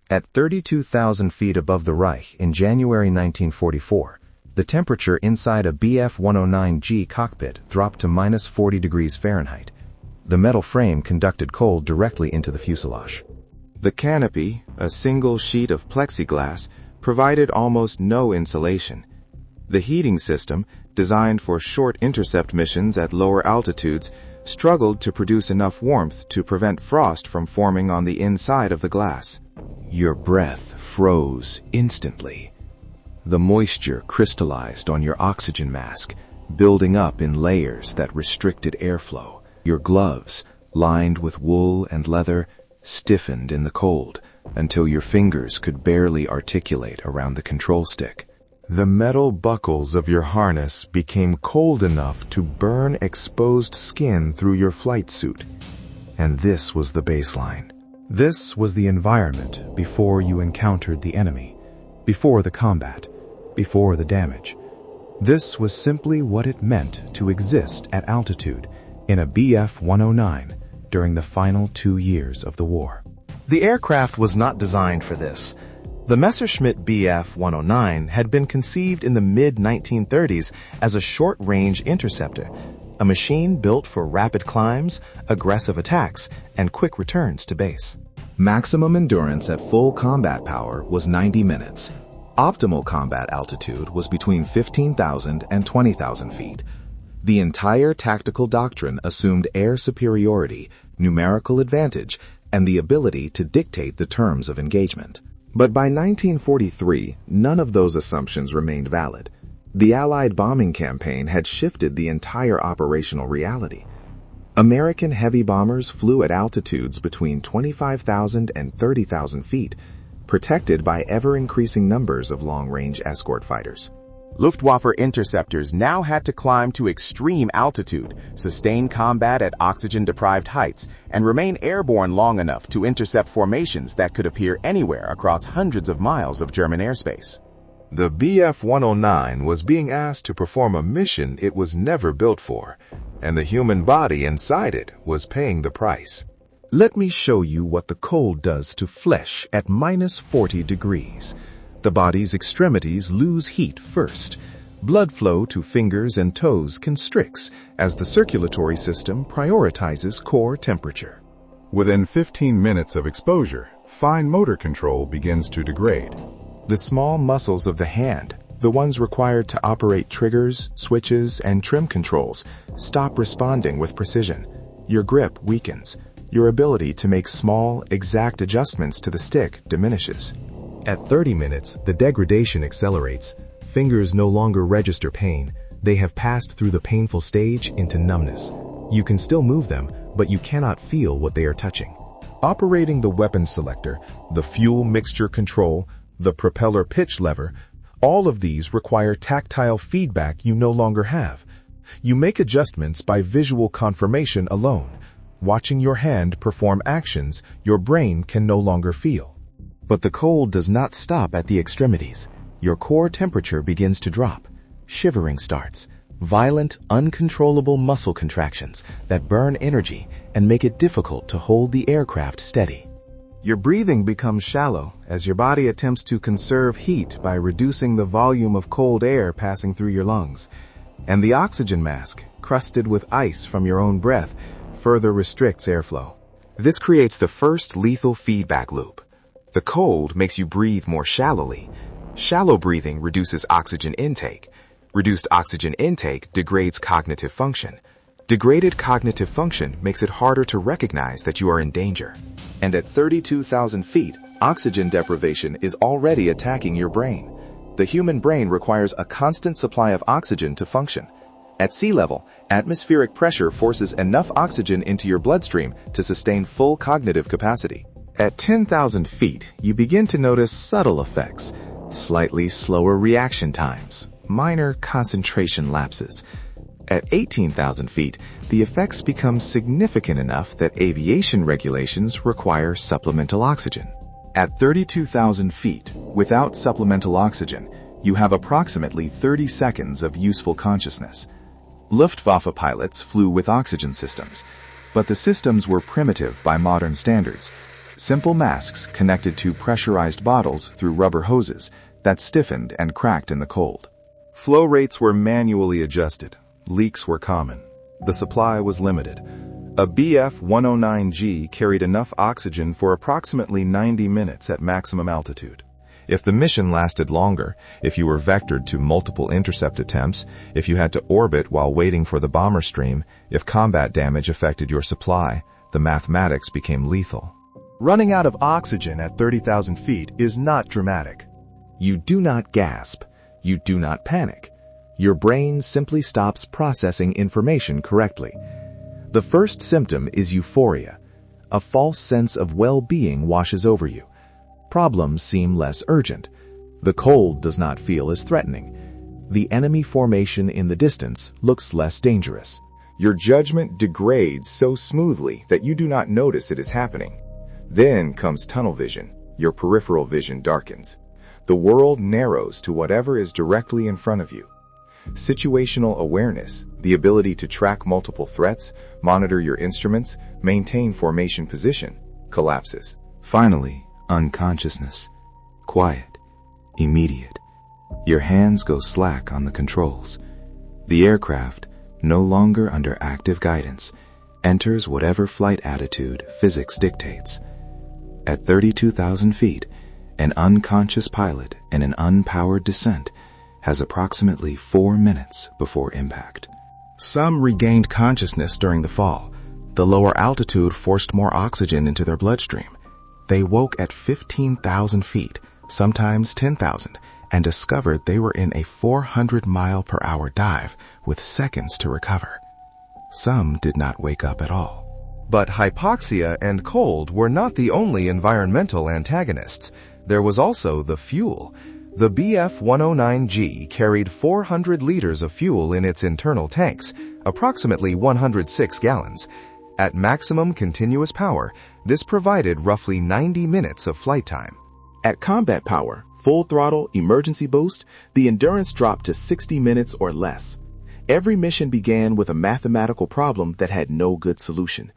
At 32,000 feet above the Reich in January 1944, the temperature inside a Bf-109G cockpit dropped to minus 40 degrees Fahrenheit. The metal frame conducted cold directly into the fuselage. The canopy, a single sheet of plexiglass, provided almost no insulation. The heating system, designed for short intercept missions at lower altitudes, struggled to produce enough warmth to prevent frost from forming on the inside of the glass. Your breath froze instantly. The moisture crystallized on your oxygen mask, building up in layers that restricted airflow. Your gloves, lined with wool and leather, stiffened in the cold until your fingers could barely articulate around the control stick. The metal buckles of your harness became cold enough to burn exposed skin through your flight suit. And this was the baseline. This was the environment before you encountered the enemy, before the combat, before the damage. This was simply what it meant to exist at altitude in a Bf-109 during the final 2 years of the war. The aircraft was not designed for this. The Messerschmitt Bf-109 had been conceived in the mid-1930s as a short-range interceptor, a machine built for rapid climbs, aggressive attacks, and quick returns to base. Maximum endurance at full combat power was 90 minutes. Optimal combat altitude was between 15,000 and 20,000 feet. The entire tactical doctrine assumed air superiority, numerical advantage, and the ability to dictate the terms of engagement. But by 1943, none of those assumptions remained valid. The Allied bombing campaign had shifted the entire operational reality. American heavy bombers flew at altitudes between 25,000 and 30,000 feet, protected by ever-increasing numbers of long-range escort fighters. Luftwaffe interceptors now had to climb to extreme altitude, sustain combat at oxygen-deprived heights, and remain airborne long enough to intercept formations that could appear anywhere across hundreds of miles of German airspace. The Bf-109 was being asked to perform a mission it was never built for, and the human body inside it was paying the price. Let me show you what the cold does to flesh at minus 40 degrees. The body's extremities lose heat first. Blood flow to fingers and toes constricts as the circulatory system prioritizes core temperature. Within 15 minutes of exposure, fine motor control begins to degrade. The small muscles of the hand, the ones required to operate triggers, switches, and trim controls, stop responding with precision. Your grip weakens. Your ability to make small, exact adjustments to the stick diminishes. At 30 minutes, the degradation accelerates. Fingers no longer register pain. They have passed through the painful stage into numbness. You can still move them, but you cannot feel what they are touching. Operating the weapon selector, the fuel mixture control, the propeller pitch lever, all of these require tactile feedback you no longer have. You make adjustments by visual confirmation alone. Watching your hand perform actions your brain can no longer feel. But the cold does not stop at the extremities. Your core temperature begins to drop. Shivering starts. Violent, uncontrollable muscle contractions that burn energy and make it difficult to hold the aircraft steady. Your breathing becomes shallow as your body attempts to conserve heat by reducing the volume of cold air passing through your lungs. And the oxygen mask, crusted with ice from your own breath, further restricts airflow. This creates the first lethal feedback loop. The cold makes you breathe more shallowly. Shallow breathing reduces oxygen intake. Reduced oxygen intake degrades cognitive function. Degraded cognitive function makes it harder to recognize that you are in danger. And at 32,000 feet, oxygen deprivation is already attacking your brain. The human brain requires a constant supply of oxygen to function. At sea level, atmospheric pressure forces enough oxygen into your bloodstream to sustain full cognitive capacity. At 10,000 feet, you begin to notice subtle effects, slightly slower reaction times, minor concentration lapses. At 18,000 feet, the effects become significant enough that aviation regulations require supplemental oxygen. At 32,000 feet, without supplemental oxygen, you have approximately 30 seconds of useful consciousness. Luftwaffe pilots flew with oxygen systems, but the systems were primitive by modern standards. Simple masks connected to pressurized bottles through rubber hoses that stiffened and cracked in the cold. Flow rates were manually adjusted. Leaks were common. The supply was limited. A BF-109G carried enough oxygen for approximately 90 minutes at maximum altitude. If the mission lasted longer, if you were vectored to multiple intercept attempts, if you had to orbit while waiting for the bomber stream, if combat damage affected your supply, the mathematics became lethal. Running out of oxygen at 30,000 feet is not dramatic. You do not gasp. You do not panic. Your brain simply stops processing information correctly. The first symptom is euphoria. A false sense of well-being washes over you. Problems seem less urgent. The cold does not feel as threatening. The enemy formation in the distance looks less dangerous. Your judgment degrades so smoothly that you do not notice it is happening. Then comes tunnel vision. Your peripheral vision darkens. The world narrows to whatever is directly in front of you. Situational awareness, the ability to track multiple threats, monitor your instruments, maintain formation position, collapses. Finally, unconsciousness. Quiet. Immediate. Your hands go slack on the controls. The aircraft, no longer under active guidance, enters whatever flight attitude physics dictates. At 32,000 feet, an unconscious pilot in an unpowered descent has approximately 4 minutes before impact. Some regained consciousness during the fall. The lower altitude forced more oxygen into their bloodstream. They woke at 15,000 feet, sometimes 10,000, and discovered they were in a 400-mile-per-hour dive with seconds to recover. Some did not wake up at all. But hypoxia and cold were not the only environmental antagonists. There was also the fuel. The BF-109G carried 400 liters of fuel in its internal tanks, approximately 106 gallons. At maximum continuous power, this provided roughly 90 minutes of flight time. At combat power, full throttle, emergency boost, the endurance dropped to 60 minutes or less. Every mission began with a mathematical problem that had no good solution.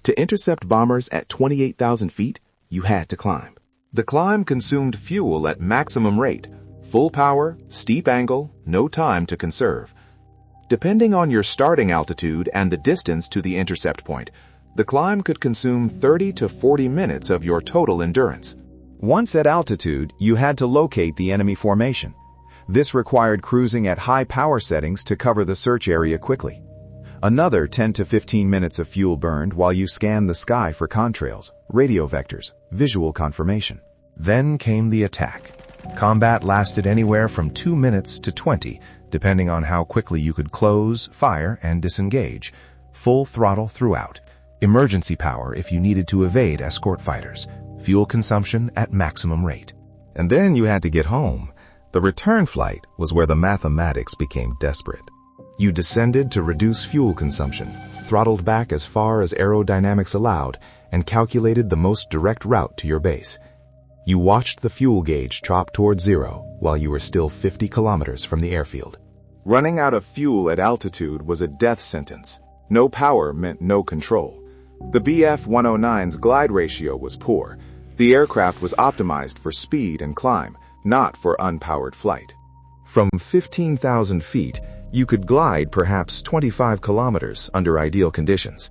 To intercept bombers at 28,000 feet, you had to climb. The climb consumed fuel at maximum rate. Full power, steep angle, no time to conserve. Depending on your starting altitude and the distance to the intercept point, the climb could consume 30 to 40 minutes of your total endurance. Once at altitude, you had to locate the enemy formation. This required cruising at high power settings to cover the search area quickly. Another 10 to 15 minutes of fuel burned while you scanned the sky for contrails, radio vectors, visual confirmation. Then came the attack. Combat lasted anywhere from 2 minutes to 20, depending on how quickly you could close, fire, and disengage. Full throttle throughout. Emergency power if you needed to evade escort fighters. Fuel consumption at maximum rate. And then you had to get home. The return flight was where the mathematics became desperate. You descended to reduce fuel consumption, throttled back as far as aerodynamics allowed, and calculated the most direct route to your base. You watched the fuel gauge drop toward zero while you were still 50 kilometers from the airfield. Running out of fuel at altitude was a death sentence. No power meant no control. The BF-109's glide ratio was poor. The aircraft was optimized for speed and climb, not for unpowered flight. From 15,000 feet, you could glide perhaps 25 kilometers under ideal conditions.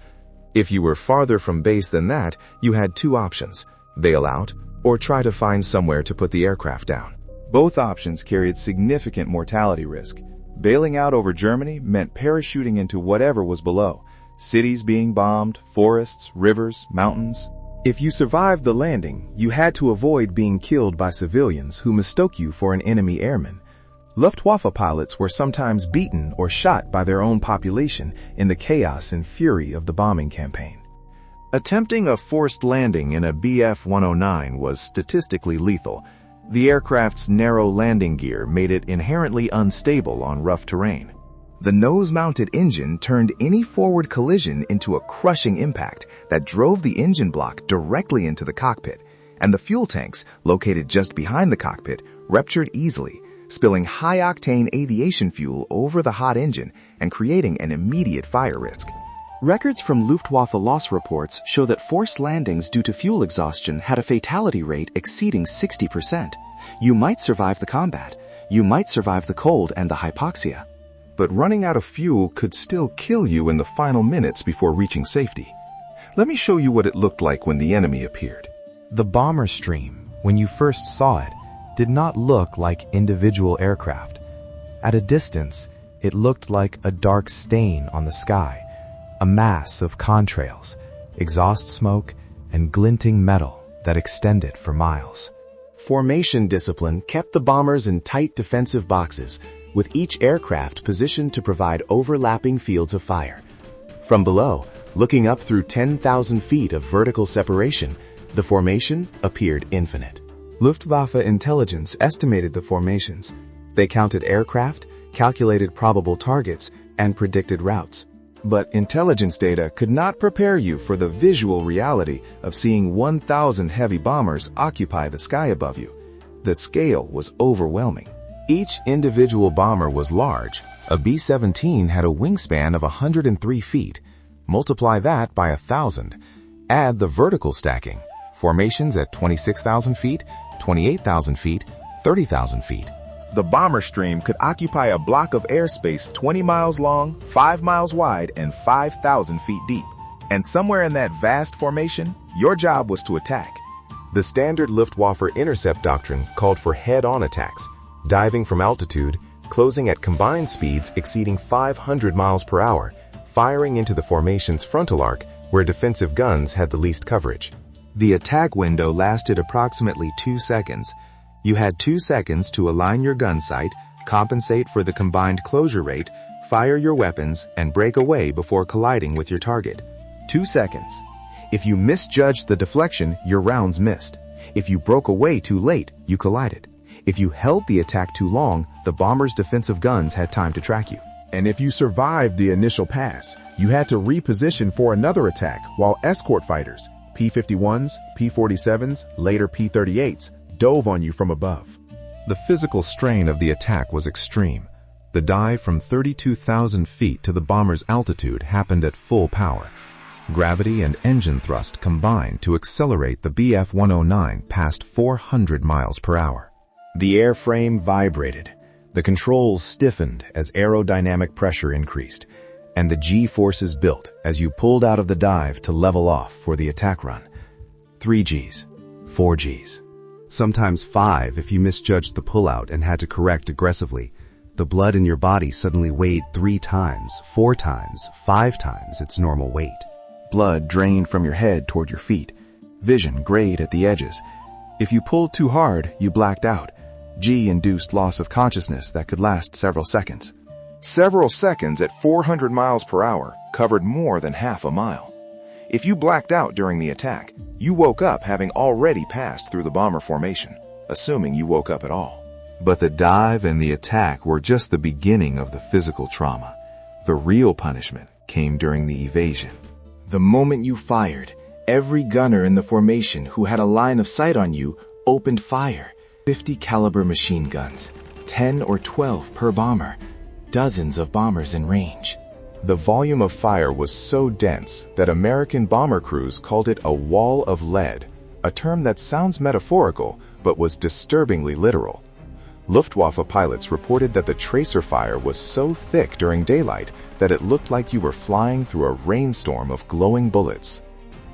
If you were farther from base than that, you had two options: bail out or try to find somewhere to put the aircraft down. Both options carried significant mortality risk. Bailing out over Germany meant parachuting into whatever was below, cities being bombed, forests, rivers, mountains. If you survived the landing, you had to avoid being killed by civilians who mistook you for an enemy airman. Luftwaffe pilots were sometimes beaten or shot by their own population in the chaos and fury of the bombing campaign. Attempting a forced landing in a BF-109 was statistically lethal. The aircraft's narrow landing gear made it inherently unstable on rough terrain. The nose-mounted engine turned any forward collision into a crushing impact that drove the engine block directly into the cockpit, and the fuel tanks, located just behind the cockpit, ruptured easily, spilling high-octane aviation fuel over the hot engine and creating an immediate fire risk. Records from Luftwaffe loss reports show that forced landings due to fuel exhaustion had a fatality rate exceeding 60%. You might survive the combat. You might survive the cold and the hypoxia. But running out of fuel could still kill you in the final minutes before reaching safety. Let me show you what it looked like when the enemy appeared. The bomber stream, when you first saw it, did not look like individual aircraft. At a distance, it looked like a dark stain on the sky, a mass of contrails, exhaust smoke, and glinting metal that extended for miles. Formation discipline kept the bombers in tight defensive boxes, with each aircraft positioned to provide overlapping fields of fire. From below, looking up through 10,000 feet of vertical separation, the formation appeared infinite. Luftwaffe intelligence estimated the formations. They counted aircraft, calculated probable targets, and predicted routes. But intelligence data could not prepare you for the visual reality of seeing 1,000 heavy bombers occupy the sky above you. The scale was overwhelming. Each individual bomber was large. A B-17 had a wingspan of 103 feet. Multiply that by 1,000. Add the vertical stacking. Formations at 26,000 feet, 28,000 feet, 30,000 feet. The bomber stream could occupy a block of airspace 20 miles long, 5 miles wide, and 5,000 feet deep. And somewhere in that vast formation, your job was to attack. The standard Luftwaffe intercept doctrine called for head-on attacks, diving from altitude, closing at combined speeds exceeding 500 miles per hour, firing into the formation's frontal arc where defensive guns had the least coverage. The attack window lasted approximately 2 seconds. You had 2 seconds to align your gun sight, compensate for the combined closure rate, fire your weapons, and break away before colliding with your target. 2 seconds. If you misjudged the deflection, your rounds missed. If you broke away too late, you collided. If you held the attack too long, the bomber's defensive guns had time to track you. And if you survived the initial pass, you had to reposition for another attack while escort fighters, P-51s, P-47s, later P-38s, dove on you from above. The physical strain of the attack was extreme. The dive from 32,000 feet to the bomber's altitude happened at full power. Gravity and engine thrust combined to accelerate the Bf-109 past 400 miles per hour. The airframe vibrated. The controls stiffened as aerodynamic pressure increased, and the G-forces built as you pulled out of the dive to level off for the attack run. 3 Gs, 4 Gs. Sometimes 5 if you misjudged the pullout and had to correct aggressively. The blood in your body suddenly weighed 3 times, 4 times, 5 times its normal weight. Blood drained from your head toward your feet. Vision grayed at the edges. If you pulled too hard, you blacked out. G-induced loss of consciousness that could last several seconds. Several seconds at 400 miles per hour covered more than half a mile. If you blacked out during the attack, you woke up having already passed through the bomber formation, assuming you woke up at all. But the dive and the attack were just the beginning of the physical trauma. The real punishment came during the evasion. The moment you fired, every gunner in the formation who had a line of sight on you opened fire. 50 caliber machine guns, 10 or 12 per bomber, dozens of bombers in range. The volume of fire was so dense that American bomber crews called it a wall of lead, a term that sounds metaphorical but was disturbingly literal. Luftwaffe pilots reported that the tracer fire was so thick during daylight that it looked like you were flying through a rainstorm of glowing bullets.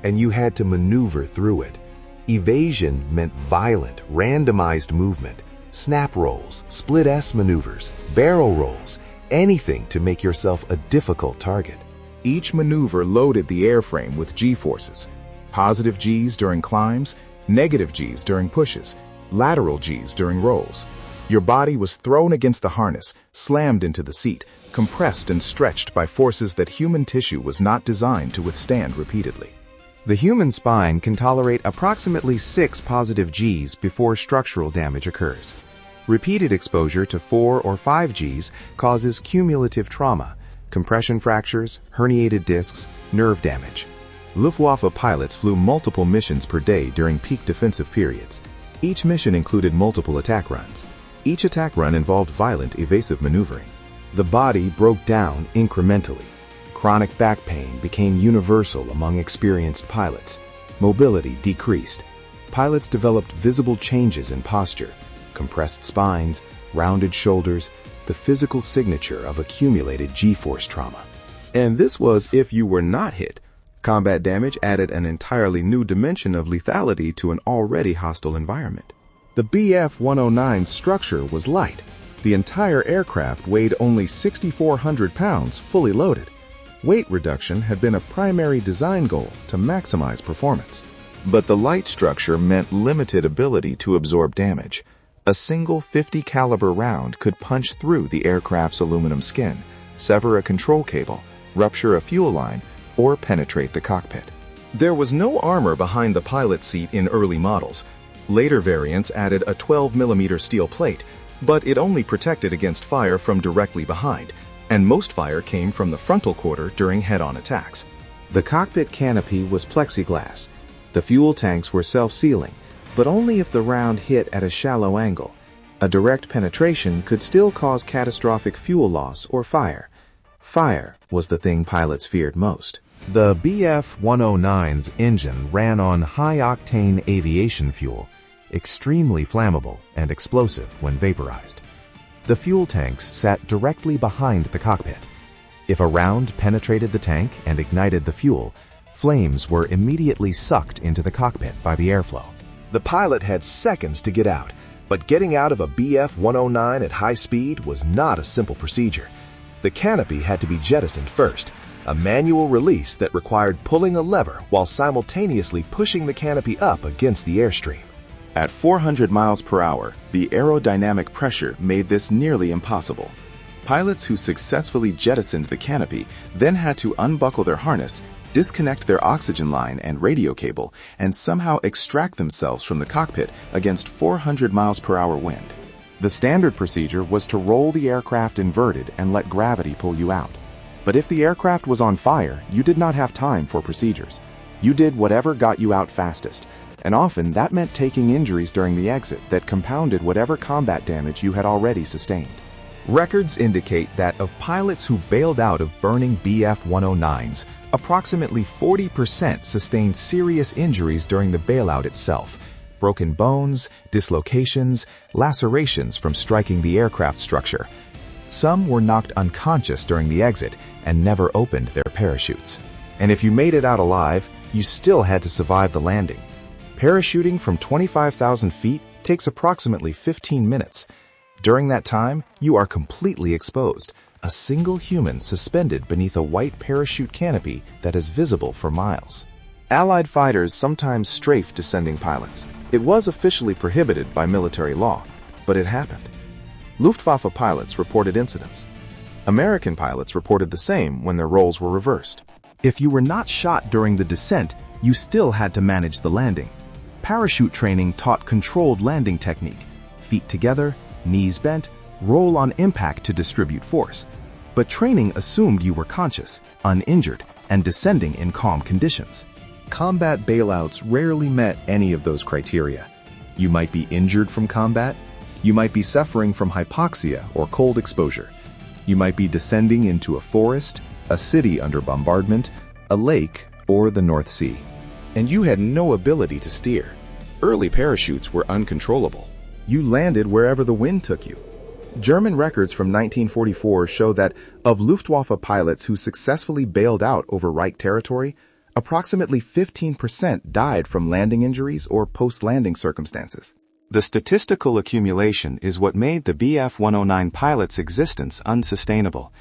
And you had to maneuver through it. Evasion meant violent, randomized movement, snap rolls, split S maneuvers, barrel rolls, anything to make yourself a difficult target. Each maneuver loaded the airframe with G-forces. Positive Gs during climbs, negative Gs during pushes, lateral Gs during rolls. Your body was thrown against the harness, slammed into the seat, compressed and stretched by forces that human tissue was not designed to withstand repeatedly. The human spine can tolerate approximately 6 positive Gs before structural damage occurs. Repeated exposure to 4 or 5 Gs causes cumulative trauma, compression fractures, herniated discs, nerve damage. Luftwaffe pilots flew multiple missions per day during peak defensive periods. Each mission included multiple attack runs. Each attack run involved violent evasive maneuvering. The body broke down incrementally. Chronic back pain became universal among experienced pilots. Mobility decreased. Pilots developed visible changes in posture, compressed spines, rounded shoulders, the physical signature of accumulated G-force trauma. And this was if you were not hit. Combat damage added an entirely new dimension of lethality to an already hostile environment. The Bf-109's structure was light. The entire aircraft weighed only 6,400 pounds fully loaded. Weight reduction had been a primary design goal to maximize performance. But the light structure meant limited ability to absorb damage. A single .50 caliber round could punch through the aircraft's aluminum skin, sever a control cable, rupture a fuel line, or penetrate the cockpit. There was no armor behind the pilot seat in early models. Later variants added a 12mm steel plate, but it only protected against fire from directly behind, and most fire came from the frontal quarter during head-on attacks. The cockpit canopy was plexiglass. The fuel tanks were self-sealing, but only if the round hit at a shallow angle. A direct penetration could still cause catastrophic fuel loss or fire. Fire was the thing pilots feared most. The Bf-109's engine ran on high-octane aviation fuel, extremely flammable and explosive when vaporized. The fuel tanks sat directly behind the cockpit. If a round penetrated the tank and ignited the fuel, flames were immediately sucked into the cockpit by the airflow. The pilot had seconds to get out, but getting out of a Bf-109 at high speed was not a simple procedure. The canopy had to be jettisoned first, a manual release that required pulling a lever while simultaneously pushing the canopy up against the airstream. At 400 miles per hour, the aerodynamic pressure made this nearly impossible. Pilots who successfully jettisoned the canopy then had to unbuckle their harness, disconnect their oxygen line and radio cable, and somehow extract themselves from the cockpit against 400 miles per hour wind. The standard procedure was to roll the aircraft inverted and let gravity pull you out. But if the aircraft was on fire, you did not have time for procedures. You did whatever got you out fastest, and often that meant taking injuries during the exit that compounded whatever combat damage you had already sustained. Records indicate that of pilots who bailed out of burning Bf-109s, approximately 40% sustained serious injuries during the bailout itself. Broken bones, dislocations, lacerations from striking the aircraft structure. Some were knocked unconscious during the exit and never opened their parachutes. And if you made it out alive, you still had to survive the landing. Parachuting from 25,000 feet takes approximately 15 minutes. During that time, you are completely exposed, a single human suspended beneath a white parachute canopy that is visible for miles. Allied fighters sometimes strafed descending pilots. It was officially prohibited by military law, but it happened. Luftwaffe pilots reported incidents. American pilots reported the same when their roles were reversed. If you were not shot during the descent, you still had to manage the landing. Parachute training taught controlled landing technique. Feet together, knees bent, roll on impact to distribute force. But training assumed you were conscious, uninjured, and descending in calm conditions. Combat bailouts rarely met any of those criteria. You might be injured from combat. You might be suffering from hypoxia or cold exposure. You might be descending into a forest, a city under bombardment, a lake, or the North Sea. And you had no ability to steer. Early parachutes were uncontrollable. You landed wherever the wind took you. German records from 1944 show that of Luftwaffe pilots who successfully bailed out over Reich territory, approximately 15% died from landing injuries or post-landing circumstances. The statistical accumulation is what made the Bf-109 pilot's existence unsustainable.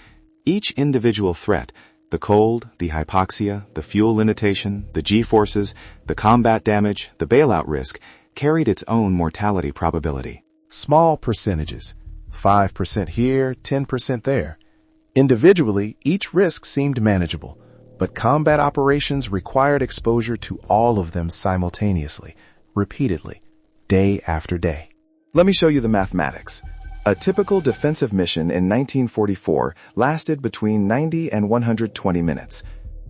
Each individual threat, the cold, the hypoxia, the fuel limitation, the G-forces, the combat damage, the bailout risk, carried its own mortality probability. Small percentages, 5% here, 10% there. Individually, each risk seemed manageable, but combat operations required exposure to all of them simultaneously, repeatedly, day after day. Let me show you the mathematics. A typical defensive mission in 1944 lasted between 90 and 120 minutes.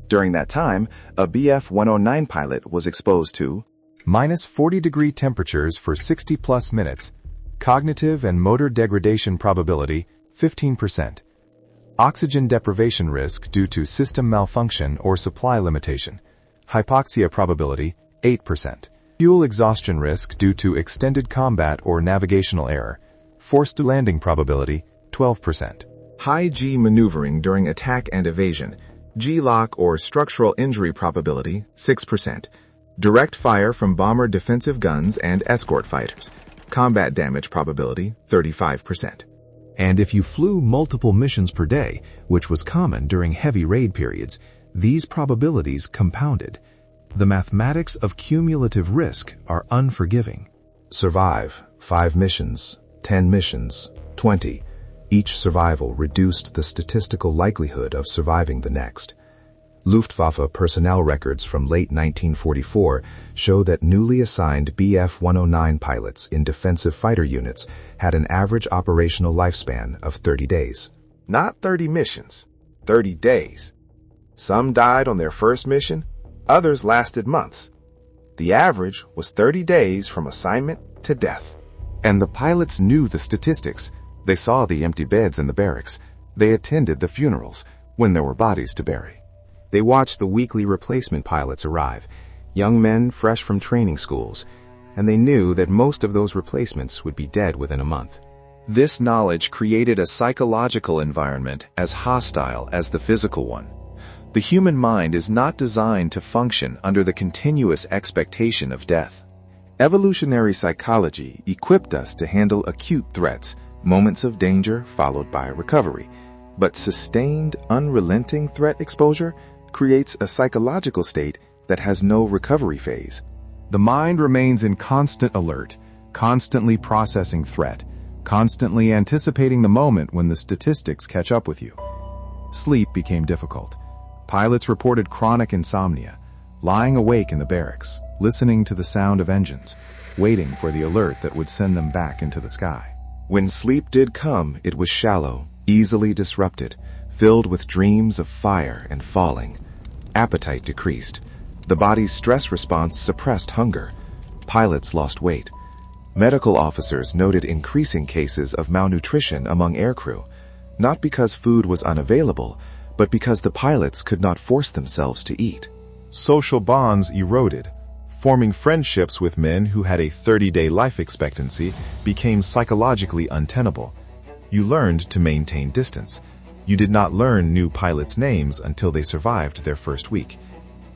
During that time, a Bf-109 pilot was exposed to minus 40-degree temperatures for 60-plus minutes, cognitive and motor degradation probability 15%, Oxygen deprivation risk due to system malfunction or supply limitation. Hypoxia probability, 8%. Fuel exhaustion risk due to extended combat or navigational error. Forced landing probability, 12%. High G maneuvering during attack and evasion. G-lock or structural injury probability, 6%. Direct fire from bomber defensive guns and escort fighters. Combat damage probability, 35%. And if you flew multiple missions per day, which was common during heavy raid periods, these probabilities compounded. The mathematics of cumulative risk are unforgiving. Survive, 5 missions, 10 missions, 20. Each survival reduced the statistical likelihood of surviving the next. Luftwaffe personnel records from late 1944 show that newly assigned Bf-109 pilots in defensive fighter units had an average operational lifespan of 30 days. Not 30 missions, 30 days. Some died on their first mission, others lasted months. The average was 30 days from assignment to death. And the pilots knew the statistics. They saw the empty beds in the barracks. They attended the funerals when there were bodies to bury. They watched the weekly replacement pilots arrive, young men fresh from training schools, and they knew that most of those replacements would be dead within a month. This knowledge created a psychological environment as hostile as the physical one. The human mind is not designed to function under the continuous expectation of death. Evolutionary psychology equipped us to handle acute threats, moments of danger followed by recovery. But sustained, unrelenting threat exposure creates a psychological state that has no recovery phase. The mind remains in constant alert, constantly processing threat, constantly anticipating the moment when the statistics catch up with you. Sleep became difficult. Pilots reported chronic insomnia, lying awake in the barracks, listening to the sound of engines, waiting for the alert that would send them back into the sky. When sleep did come, it was shallow, easily disrupted, filled with dreams of fire and falling. Appetite decreased. The body's stress response suppressed hunger. Pilots lost weight. Medical officers noted increasing cases of malnutrition among aircrew, not because food was unavailable, but because the pilots could not force themselves to eat. Social bonds eroded. Forming friendships with men who had a 30-day life expectancy became psychologically untenable. You learned to maintain distance. You did not learn new pilots' names until they survived their first week.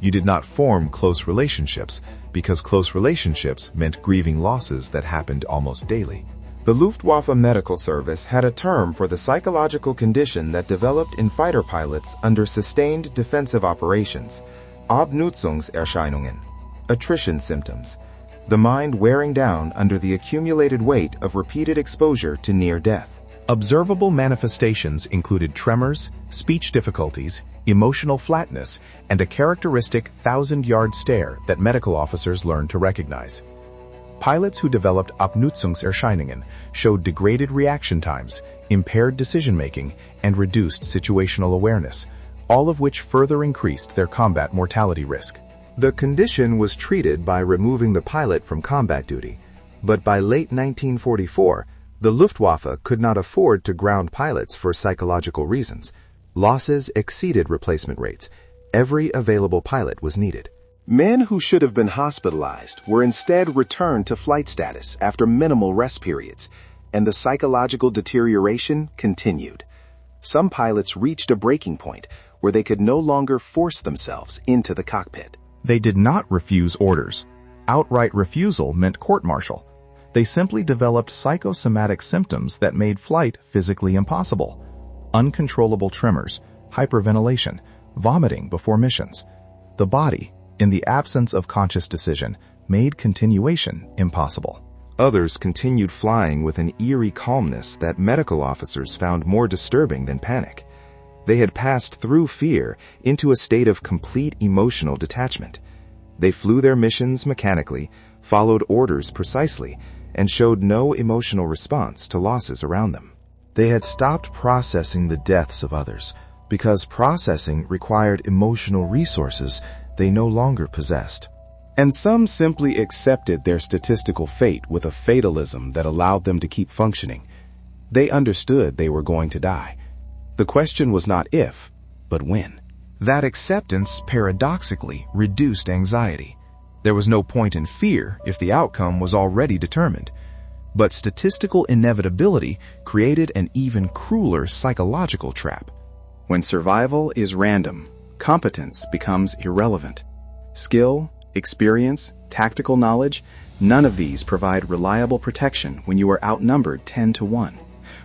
You did not form close relationships because close relationships meant grieving losses that happened almost daily. The Luftwaffe Medical Service had a term for the psychological condition that developed in fighter pilots under sustained defensive operations, Abnutzungserscheinungen, attrition symptoms, the mind wearing down under the accumulated weight of repeated exposure to near death. Observable manifestations included tremors, speech difficulties, emotional flatness, and a characteristic 1,000-yard stare that medical officers learned to recognize. Pilots who developed Abnutzungserscheinungen showed degraded reaction times, impaired decision-making, and reduced situational awareness, all of which further increased their combat mortality risk. The condition was treated by removing the pilot from combat duty, but by late 1944, the Luftwaffe could not afford to ground pilots for psychological reasons. Losses exceeded replacement rates. Every available pilot was needed. Men who should have been hospitalized were instead returned to flight status after minimal rest periods, and the psychological deterioration continued. Some pilots reached a breaking point where they could no longer force themselves into the cockpit. They did not refuse orders. Outright refusal meant court-martial. They simply developed psychosomatic symptoms that made flight physically impossible. Uncontrollable tremors, hyperventilation, vomiting before missions. The body, in the absence of conscious decision, made continuation impossible. Others continued flying with an eerie calmness that medical officers found more disturbing than panic. They had passed through fear into a state of complete emotional detachment. They flew their missions mechanically, followed orders precisely, and showed no emotional response to losses around them. They had stopped processing the deaths of others, because processing required emotional resources they no longer possessed. And some simply accepted their statistical fate with a fatalism that allowed them to keep functioning. They understood they were going to die. The question was not if, but when. That acceptance paradoxically reduced anxiety. There was no point in fear if the outcome was already determined. But statistical inevitability created an even crueler psychological trap. When survival is random, competence becomes irrelevant. Skill, experience, tactical knowledge, none of these provide reliable protection when you are outnumbered 10-1,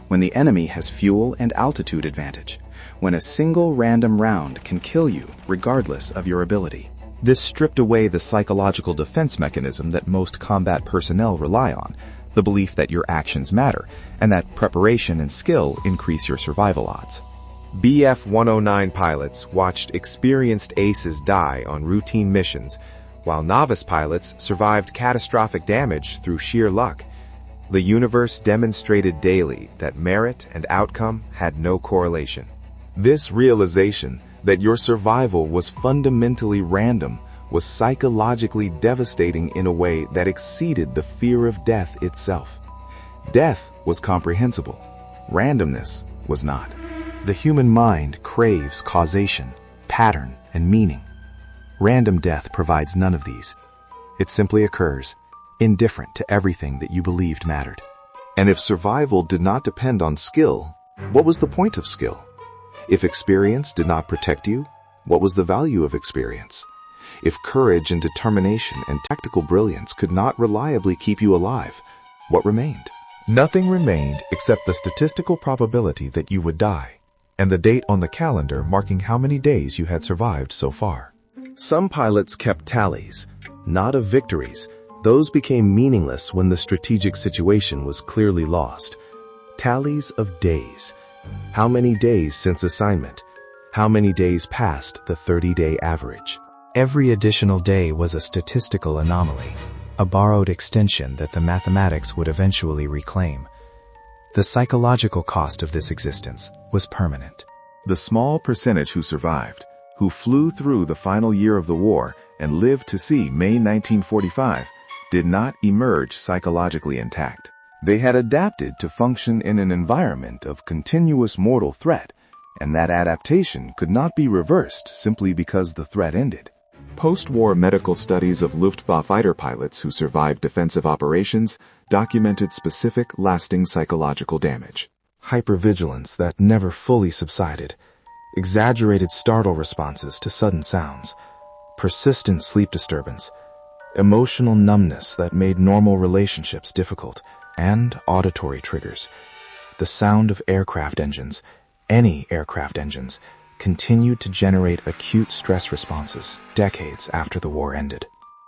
when the enemy has fuel and altitude advantage, when a single random round can kill you regardless of your ability. This stripped away the psychological defense mechanism that most combat personnel rely on, the belief that your actions matter, and that preparation and skill increase your survival odds. BF-109 pilots watched experienced aces die on routine missions, while novice pilots survived catastrophic damage through sheer luck. The universe demonstrated daily that merit and outcome had no correlation. This realization that your survival was fundamentally random was psychologically devastating in a way that exceeded the fear of death itself. Death was comprehensible. Randomness was not. The human mind craves causation, pattern, and meaning. Random death provides none of these. It simply occurs, indifferent to everything that you believed mattered. And if survival did not depend on skill, what was the point of skill? If experience did not protect you, what was the value of experience? If courage and determination and tactical brilliance could not reliably keep you alive, what remained? Nothing remained except the statistical probability that you would die, and the date on the calendar marking how many days you had survived so far. Some pilots kept tallies, not of victories. Those became meaningless when the strategic situation was clearly lost. Tallies of days. How many days since assignment? How many days past the 30-day average? Every additional day was a statistical anomaly, a borrowed extension that the mathematics would eventually reclaim. The psychological cost of this existence was permanent. The small percentage who survived, who flew through the final year of the war and lived to see May 1945, did not emerge psychologically intact. They had adapted to function in an environment of continuous mortal threat, and that adaptation could not be reversed simply because the threat ended. Post-war medical studies of Luftwaffe fighter pilots who survived defensive operations documented specific, lasting psychological damage. Hypervigilance that never fully subsided, exaggerated startle responses to sudden sounds, persistent sleep disturbance, emotional numbness that made normal relationships difficult, and auditory triggers. The sound of aircraft engines, any aircraft engines, continued to generate acute stress responses decades after the war ended.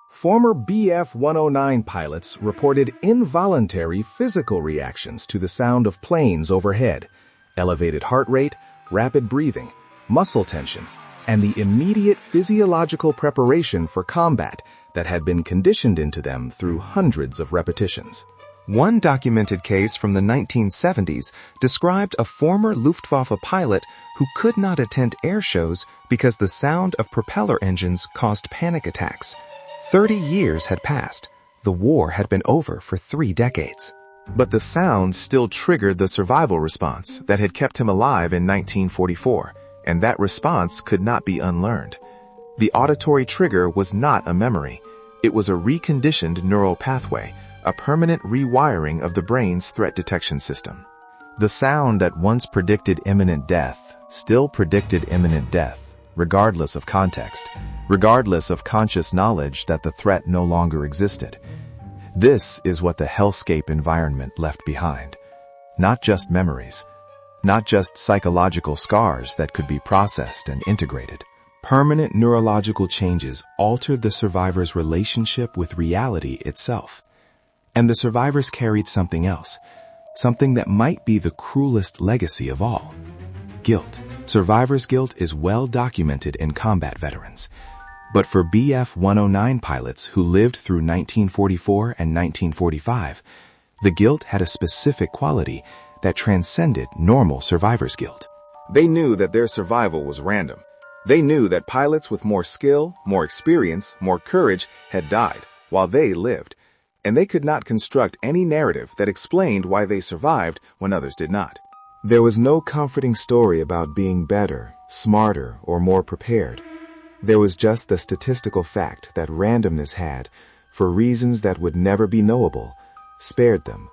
Former BF-109 pilots reported involuntary physical reactions to the sound of planes overhead, elevated heart rate, rapid breathing, muscle tension, and the immediate physiological preparation for combat that had been conditioned into them through hundreds of repetitions. One documented case from the 1970s described a former Luftwaffe pilot who could not attend air shows because the sound of propeller engines caused panic attacks. 30 years had passed. The war had been over for 3 decades. But the sound still triggered the survival response that had kept him alive in 1944, and that response could not be unlearned. The auditory trigger was not a memory. It was a reconditioned neural pathway, a permanent rewiring of the brain's threat detection system. The sound that once predicted imminent death still predicted imminent death, regardless of context, regardless of conscious knowledge that the threat no longer existed. This is what the hellscape environment left behind. Not just memories, not just psychological scars that could be processed and integrated. Permanent neurological changes altered the survivor's relationship with reality itself. And the survivors carried something else, something that might be the cruelest legacy of all. Guilt. Survivor's guilt is well documented in combat veterans. But for BF-109 pilots who lived through 1944 and 1945, the guilt had a specific quality that transcended normal survivor's guilt. They knew that their survival was random. They knew that pilots with more skill, more experience, more courage had died, while they lived. And they could not construct any narrative that explained why they survived when others did not. There was no comforting story about being better, smarter, or more prepared. There was just the statistical fact that randomness had, for reasons that would never be knowable, spared them.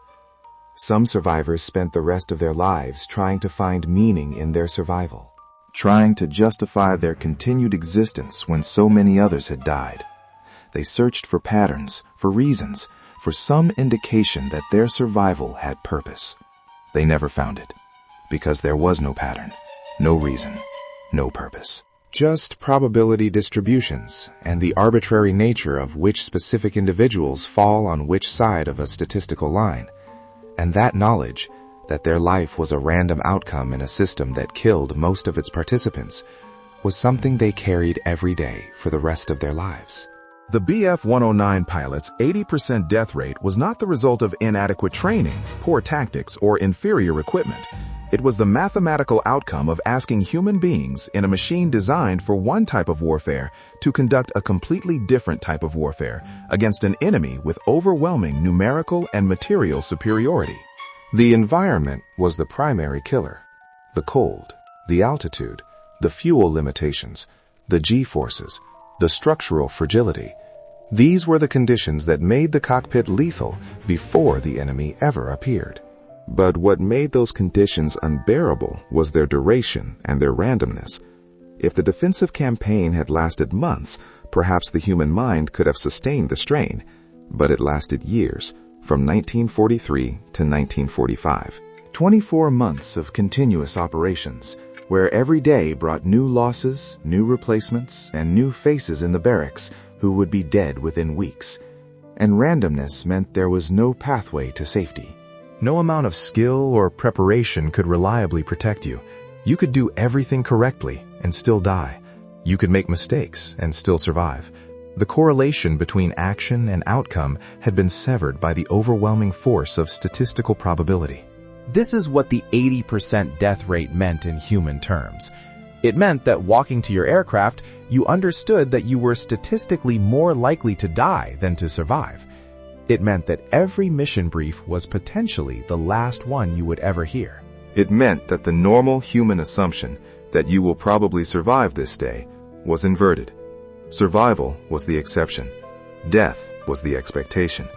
Some survivors spent the rest of their lives trying to find meaning in their survival, trying to justify their continued existence when so many others had died. They searched for patterns, for reasons, for some indication that their survival had purpose. They never found it, because there was no pattern, no reason, no purpose. Just probability distributions and the arbitrary nature of which specific individuals fall on which side of a statistical line. And that knowledge, that their life was a random outcome in a system that killed most of its participants, was something they carried every day for the rest of their lives. The BF-109 pilot's 80% death rate was not the result of inadequate training, poor tactics, or inferior equipment. It was the mathematical outcome of asking human beings in a machine designed for one type of warfare to conduct a completely different type of warfare against an enemy with overwhelming numerical and material superiority. The environment was the primary killer. The cold, the altitude, the fuel limitations, the G-forces, the structural fragility. These were the conditions that made the cockpit lethal before the enemy ever appeared. But what made those conditions unbearable was their duration and their randomness. If the defensive campaign had lasted months, perhaps the human mind could have sustained the strain. But it lasted years, from 1943 to 1945. 24 months of continuous operations, where every day brought new losses, new replacements, and new faces in the barracks who would be dead within weeks. And randomness meant there was no pathway to safety. No amount of skill or preparation could reliably protect you. You could do everything correctly and still die. You could make mistakes and still survive. The correlation between action and outcome had been severed by the overwhelming force of statistical probability. This is what the 80% death rate meant in human terms. It meant that walking to your aircraft, you understood that you were statistically more likely to die than to survive. It meant that every mission brief was potentially the last one you would ever hear. It meant that the normal human assumption that you will probably survive this day was inverted. Survival was the exception. Death was the expectation.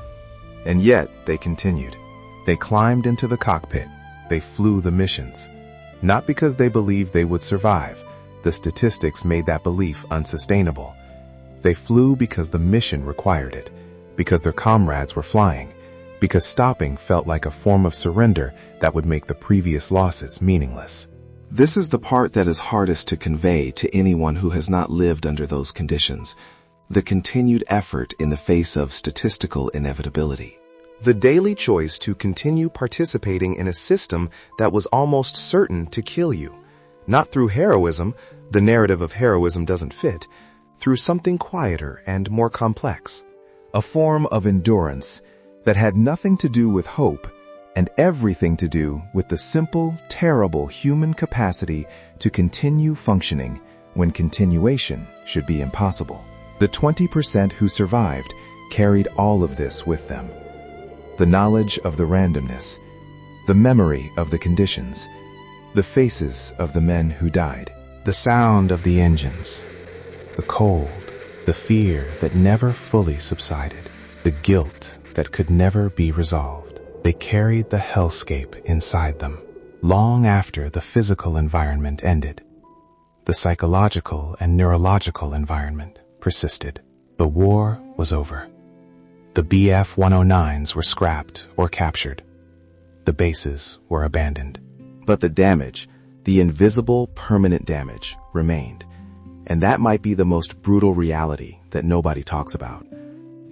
And yet they continued. They climbed into the cockpit. They flew the missions. Not because they believed they would survive. The statistics made that belief unsustainable. They flew because the mission required it, because their comrades were flying, because stopping felt like a form of surrender that would make the previous losses meaningless. This is the part that is hardest to convey to anyone who has not lived under those conditions, the continued effort in the face of statistical inevitability. The daily choice to continue participating in a system that was almost certain to kill you. Not through heroism, the narrative of heroism doesn't fit, through something quieter and more complex. A form of endurance that had nothing to do with hope and everything to do with the simple, terrible human capacity to continue functioning when continuation should be impossible. The 20% who survived carried all of this with them. The knowledge of the randomness, the memory of the conditions, the faces of the men who died, The sound of the engines, the cold, the fear that never fully subsided, the guilt that could never be resolved. They carried the hellscape inside them, long after the physical environment ended. The psychological and neurological environment persisted. The war was over. The BF-109s were scrapped or captured. The bases were abandoned. But the damage, the invisible, permanent damage, remained. And that might be the most brutal reality that nobody talks about.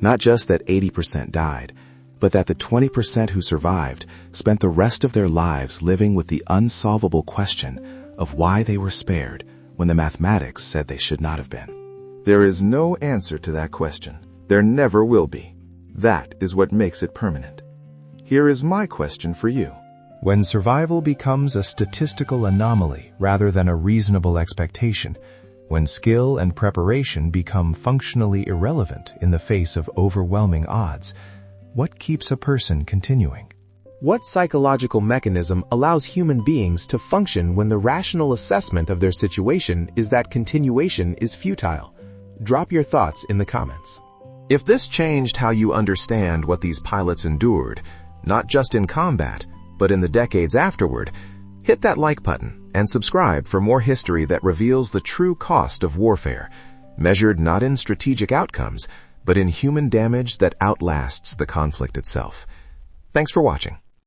Not just that 80% died, but that the 20% who survived spent the rest of their lives living with the unsolvable question of why they were spared when the mathematics said they should not have been. There is no answer to that question. There never will be. That is what makes it permanent. Here is my question for you. When survival becomes a statistical anomaly rather than a reasonable expectation, when skill and preparation become functionally irrelevant in the face of overwhelming odds, what keeps a person continuing? What psychological mechanism allows human beings to function when the rational assessment of their situation is that continuation is futile? Drop your thoughts in the comments. If this changed how you understand what these pilots endured, not just in combat, but in the decades afterward, hit that like button and subscribe for more history that reveals the true cost of warfare, measured not in strategic outcomes, but in human damage that outlasts the conflict itself. Thanks for watching.